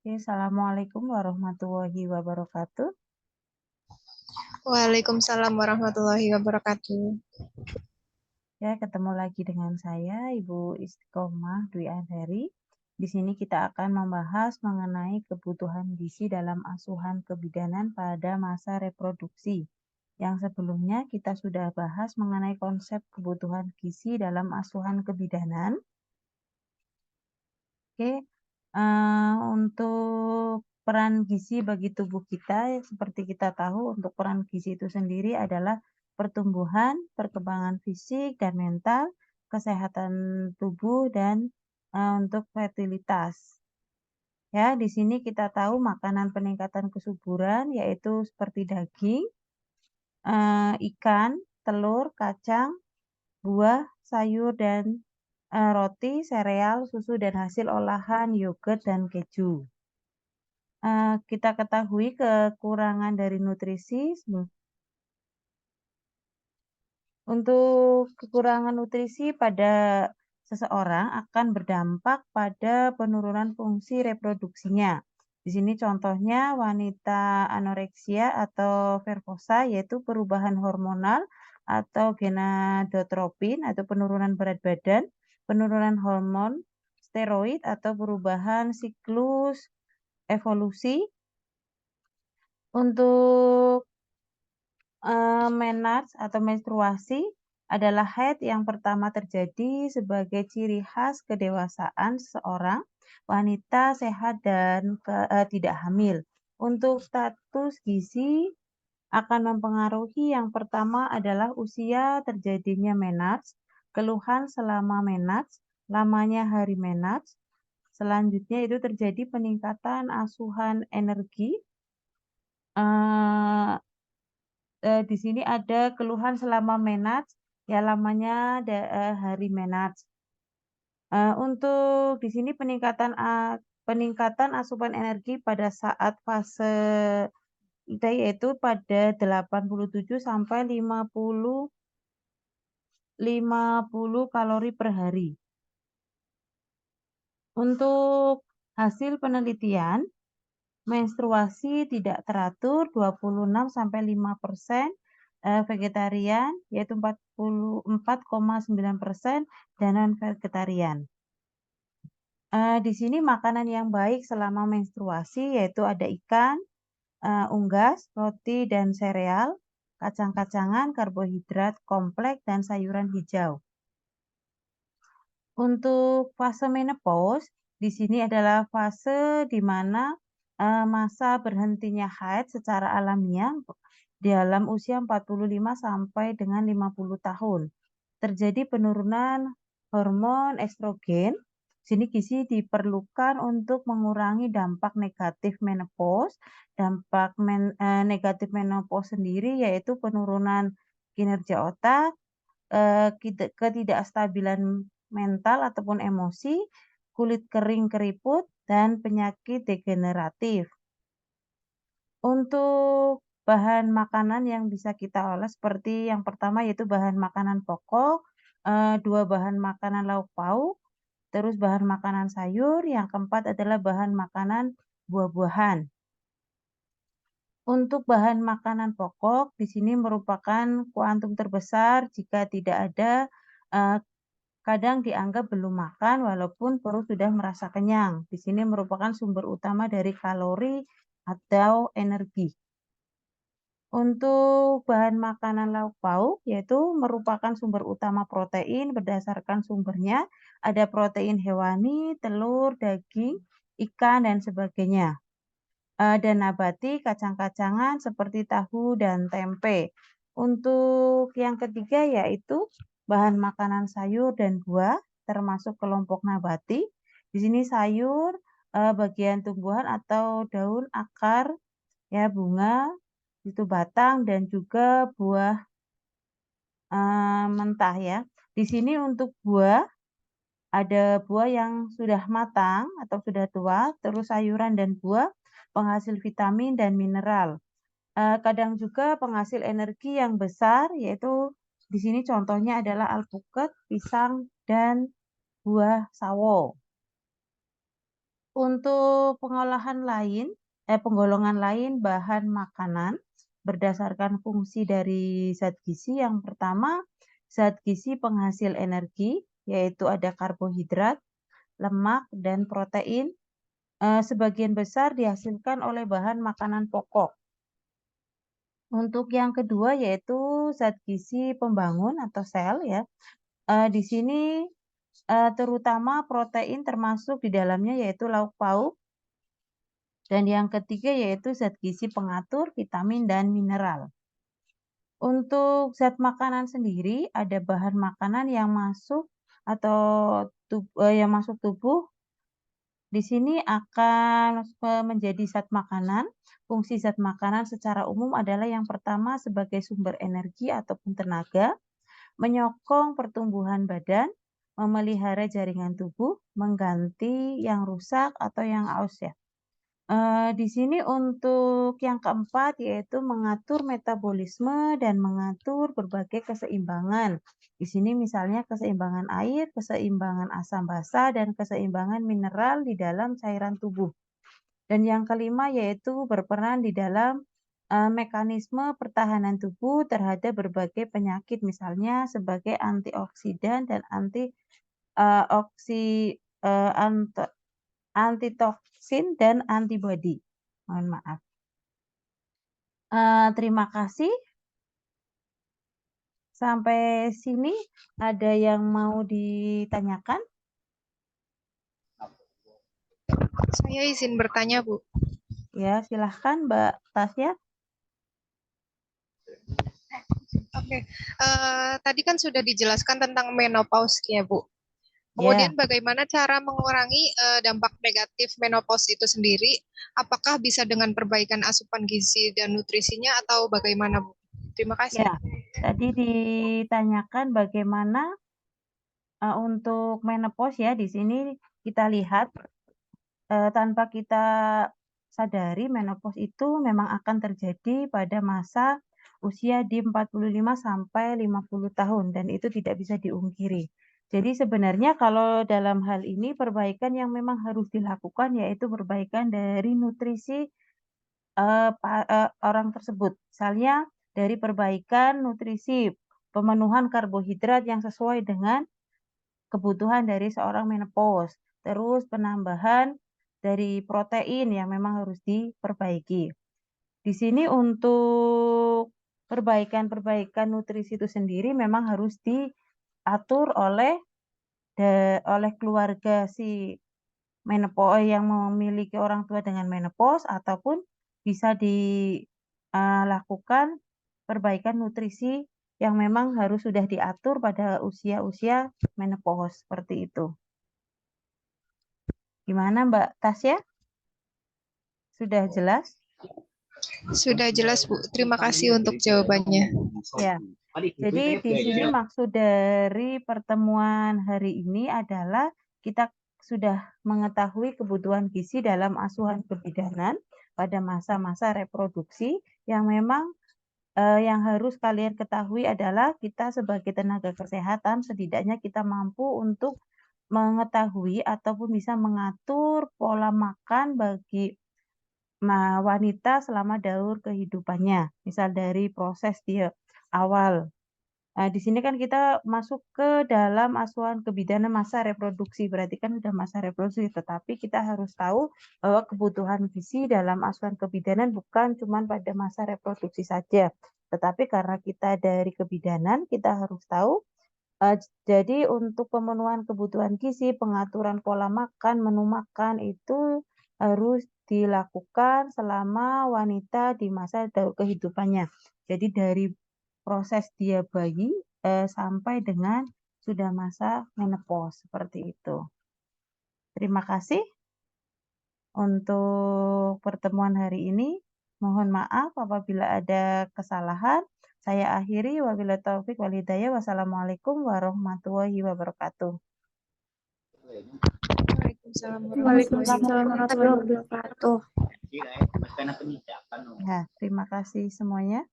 Oke, Assalamualaikum warahmatullahi wabarakatuh. Waalaikumsalam warahmatullahi wabarakatuh. Ya, ketemu lagi dengan saya, Ibu Istiqomah Dwi Andari. Di sini kita akan membahas mengenai kebutuhan gizi dalam asuhan kebidanan pada masa reproduksi. Yang sebelumnya kita sudah bahas mengenai konsep kebutuhan gizi dalam asuhan kebidanan. Oke, untuk peran gizi bagi tubuh kita, seperti kita tahu untuk peran gizi itu sendiri adalah pertumbuhan, perkembangan fisik dan mental, kesehatan tubuh dan, untuk fertilitas. Ya, di sini kita tahu makanan peningkatan kesuburan yaitu seperti daging, ikan, telur, kacang, buah, sayur dan, roti, sereal, susu dan hasil olahan, yogurt dan keju. Kita ketahui kekurangan dari nutrisi untuk kekurangan nutrisi pada seseorang akan berdampak pada penurunan fungsi reproduksinya. Di sini contohnya wanita anoreksia atau perkosa, yaitu perubahan hormonal atau gonadotropin atau penurunan berat badan, penurunan hormon steroid atau perubahan siklus evolusi. Untuk menarche atau menstruasi adalah haid yang pertama terjadi sebagai ciri khas kedewasaan seseorang, wanita sehat dan tidak hamil. Untuk status gizi akan mempengaruhi yang pertama adalah usia terjadinya menarche, keluhan selama menarche, lamanya hari menarche. Selanjutnya itu terjadi peningkatan asupan energi, eee di sini ada keluhan selama menarche, ya lamanya hari menarche. Untuk di sini peningkatan asupan energi pada saat fase itu yaitu pada 87 sampai 50 kalori per hari. Untuk hasil penelitian, menstruasi tidak teratur 26-5%, vegetarian yaitu 44,9% dan non-vegetarian. Di sini makanan yang baik selama menstruasi yaitu ada ikan, unggas, roti dan sereal, kacang-kacangan, karbohidrat kompleks dan sayuran hijau. Untuk fase menopause, di sini adalah fase di mana, masa berhentinya haid secara alamiah dalam usia 45 sampai dengan 50 tahun. Terjadi penurunan hormon estrogen. Sini gizi diperlukan untuk mengurangi dampak negatif menopause. Dampak negatif menopause sendiri yaitu penurunan kinerja otak, ketidakstabilan mental ataupun emosi, kulit kering keriput, dan penyakit degeneratif. Untuk bahan makanan yang bisa kita olah seperti yang pertama yaitu bahan makanan pokok, 2 bahan makanan lauk pauk, terus bahan makanan sayur, yang keempat adalah bahan makanan buah-buahan. Untuk bahan makanan pokok di sini merupakan kuantum terbesar jika tidak ada, eee, kadang dianggap belum makan walaupun perut sudah merasa kenyang. Di sini merupakan sumber utama dari kalori atau energi. Untuk bahan makanan lauk pauk, yaitu merupakan sumber utama protein berdasarkan sumbernya, ada protein hewani, telur, daging, ikan, dan sebagainya. Dan nabati, kacang-kacangan seperti tahu dan tempe. Untuk yang ketiga yaitu bahan makanan sayur dan buah, termasuk kelompok nabati. Di sini sayur, bagian tumbuhan atau daun, akar, ya bunga, itu batang dan juga buah, mentah ya. Di sini untuk buah, ada buah yang sudah matang atau sudah tua, terus sayuran dan buah penghasil vitamin dan mineral. Kadang juga penghasil energi yang besar, yaitu di sini contohnya adalah alpukat, pisang, dan buah sawo. Untuk penggolongan lain bahan makanan berdasarkan fungsi dari zat gizi. Yang pertama, zat gizi penghasil energi, yaitu ada karbohidrat, lemak, dan protein. Sebagian besar dihasilkan oleh bahan makanan pokok. Untuk yang kedua yaitu zat gizi pembangun atau sel ya. Di sini terutama protein termasuk di dalamnya yaitu lauk pauk. Dan yang ketiga yaitu zat gizi pengatur, vitamin, dan mineral. Untuk zat makanan sendiri ada bahan makanan yang masuk yang masuk tubuh. Di sini akan menjadi zat makanan. Fungsi zat makanan secara umum adalah yang pertama sebagai sumber energi ataupun tenaga, menyokong pertumbuhan badan, memelihara jaringan tubuh, mengganti yang rusak atau yang aus ya. Di sini untuk yang keempat yaitu mengatur metabolisme dan mengatur berbagai keseimbangan. Di sini misalnya keseimbangan air, keseimbangan asam basa, dan keseimbangan mineral di dalam cairan tubuh. Dan yang kelima yaitu berperan di dalam mekanisme pertahanan tubuh terhadap berbagai penyakit, misalnya sebagai antioksidan dan antitoksin dan antibodi. Mohon maaf. Terima kasih. Sampai sini ada yang mau ditanyakan? Saya izin bertanya, Bu. Ya, silahkan Mbak Tasya. Oke, tadi kan sudah dijelaskan tentang menopause ya, Bu. Ya, Kemudian bagaimana cara mengurangi dampak negatif menopause itu sendiri? Apakah bisa dengan perbaikan asupan gizi dan nutrisinya atau bagaimana, Bu? Terima kasih. ya. Tadi ditanyakan bagaimana untuk menopause ya. Di sini kita lihat tanpa kita sadari menopause itu memang akan terjadi pada masa usia di 45 sampai 50 tahun dan itu tidak bisa diungkiri. Jadi sebenarnya kalau dalam hal ini perbaikan yang memang harus dilakukan yaitu perbaikan dari nutrisi orang tersebut. Misalnya dari perbaikan nutrisi, pemenuhan karbohidrat yang sesuai dengan kebutuhan dari seorang menopause. Terus penambahan dari protein yang memang harus diperbaiki. Di sini untuk perbaikan nutrisi itu sendiri memang harus diatur oleh keluarga si menopause yang memiliki orang tua dengan menopause ataupun bisa dilakukan perbaikan nutrisi yang memang harus sudah diatur pada usia-usia menopause seperti itu. Gimana Mbak Tasya? Sudah jelas? Sudah jelas, Bu. Terima kasih untuk jawabannya. Ya. Jadi di sini maksud dari pertemuan hari ini adalah kita sudah mengetahui kebutuhan gizi dalam asuhan kebidanan pada masa-masa reproduksi yang memang yang harus kalian ketahui adalah kita sebagai tenaga kesehatan setidaknya kita mampu untuk mengetahui ataupun bisa mengatur pola makan bagi wanita selama daur kehidupannya. Misal dari proses dia awal. Di sini kan kita masuk ke dalam asuhan kebidanan masa reproduksi, berarti kan sudah masa reproduksi, tetapi kita harus tahu bahwa kebutuhan gizi dalam asuhan kebidanan bukan cuma pada masa reproduksi saja, tetapi karena kita dari kebidanan, kita harus tahu jadi untuk pemenuhan kebutuhan gizi, pengaturan pola makan, menu makan itu harus dilakukan selama wanita di masa daur kehidupannya. Jadi dari proses dia bayi sampai dengan sudah masa menopause seperti itu. Terima kasih untuk pertemuan hari ini. Mohon maaf apabila ada kesalahan. Saya akhiri, wabillahi taufik wal hidayah. Wassalamualaikum warahmatullahi wabarakatuh. Waalaikumsalam warahmatullahi wabarakatuh. Ya, terima kasih semuanya.